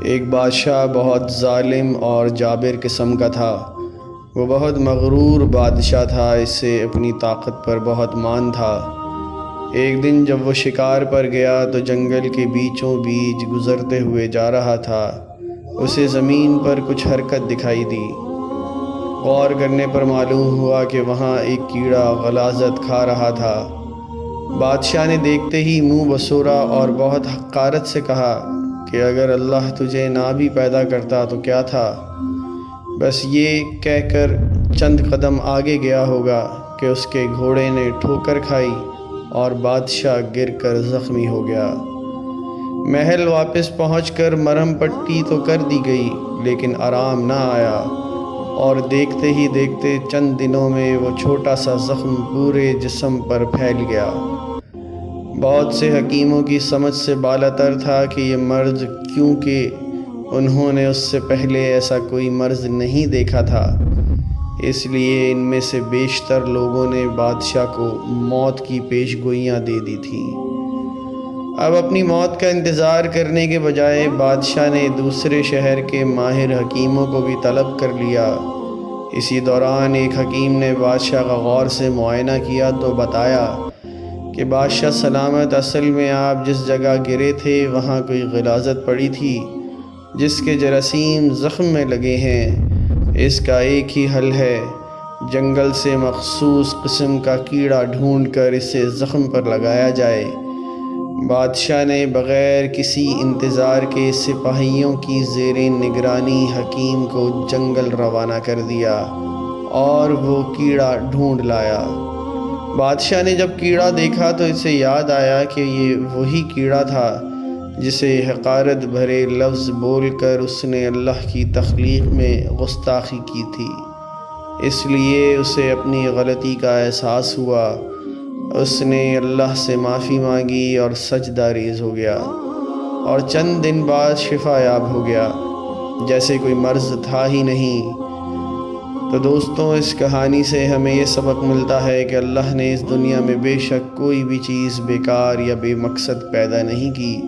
ایک بادشاہ بہت ظالم اور جابر قسم کا تھا۔ وہ بہت مغرور بادشاہ تھا، اس سے اپنی طاقت پر بہت مان تھا۔ ایک دن جب وہ شکار پر گیا تو جنگل کے بیچوں بیچ گزرتے ہوئے جا رہا تھا۔ اسے زمین پر کچھ حرکت دکھائی دی۔ غور کرنے پر معلوم ہوا کہ وہاں ایک کیڑا غلاظت کھا رہا تھا۔ بادشاہ نے دیکھتے ہی منہ بسورا اور بہت حقارت سے کہا کہ اگر اللہ تجھے نہ بھی پیدا کرتا تو کیا تھا؟ بس یہ کہہ کر چند قدم آگے گیا ہوگا کہ اس کے گھوڑے نے ٹھوکر کھائی اور بادشاہ گر کر زخمی ہو گیا۔ محل واپس پہنچ کر مرہم پٹی تو کر دی گئی، لیکن آرام نہ آیا، اور دیکھتے ہی دیکھتے چند دنوں میں وہ چھوٹا سا زخم پورے جسم پر پھیل گیا۔ بہت سے حکیموں کی سمجھ سے بالاتر تھا کہ یہ مرض، کیونکہ انہوں نے اس سے پہلے ایسا کوئی مرض نہیں دیکھا تھا، اس لیے ان میں سے بیشتر لوگوں نے بادشاہ کو موت کی پیش گوئیاں دے دی تھیں۔ اب اپنی موت کا انتظار کرنے کے بجائے بادشاہ نے دوسرے شہر کے ماہر حکیموں کو بھی طلب کر لیا۔ اسی دوران ایک حکیم نے بادشاہ کا غور سے معائنہ کیا تو بتایا کہ بادشاہ سلامت، اصل میں آپ جس جگہ گرے تھے وہاں کوئی غلاظت پڑی تھی جس کے جراثیم زخم میں لگے ہیں۔ اس کا ایک ہی حل ہے، جنگل سے مخصوص قسم کا کیڑا ڈھونڈ کر اسے زخم پر لگایا جائے۔ بادشاہ نے بغیر کسی انتظار کے سپاہیوں کی زیر نگرانی حکیم کو جنگل روانہ کر دیا اور وہ کیڑا ڈھونڈ لایا۔ بادشاہ نے جب کیڑا دیکھا تو اسے یاد آیا کہ یہ وہی کیڑا تھا جسے حقارت بھرے لفظ بول کر اس نے اللہ کی تخلیق میں گستاخی کی تھی۔ اس لیے اسے اپنی غلطی کا احساس ہوا۔ اس نے اللہ سے معافی مانگی اور سجدہ ریز ہو گیا، اور چند دن بعد شفا یاب ہو گیا، جیسے کوئی مرض تھا ہی نہیں۔ تو دوستوں، اس کہانی سے ہمیں یہ سبق ملتا ہے کہ اللہ نے اس دنیا میں بے شک کوئی بھی چیز بیکار یا بے مقصد پیدا نہیں کی۔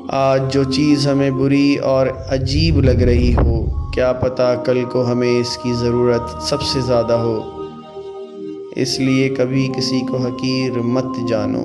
آج جو چیز ہمیں بری اور عجیب لگ رہی ہو، کیا پتہ کل کو ہمیں اس کی ضرورت سب سے زیادہ ہو۔ اس لیے کبھی کسی کو حقیر مت جانو۔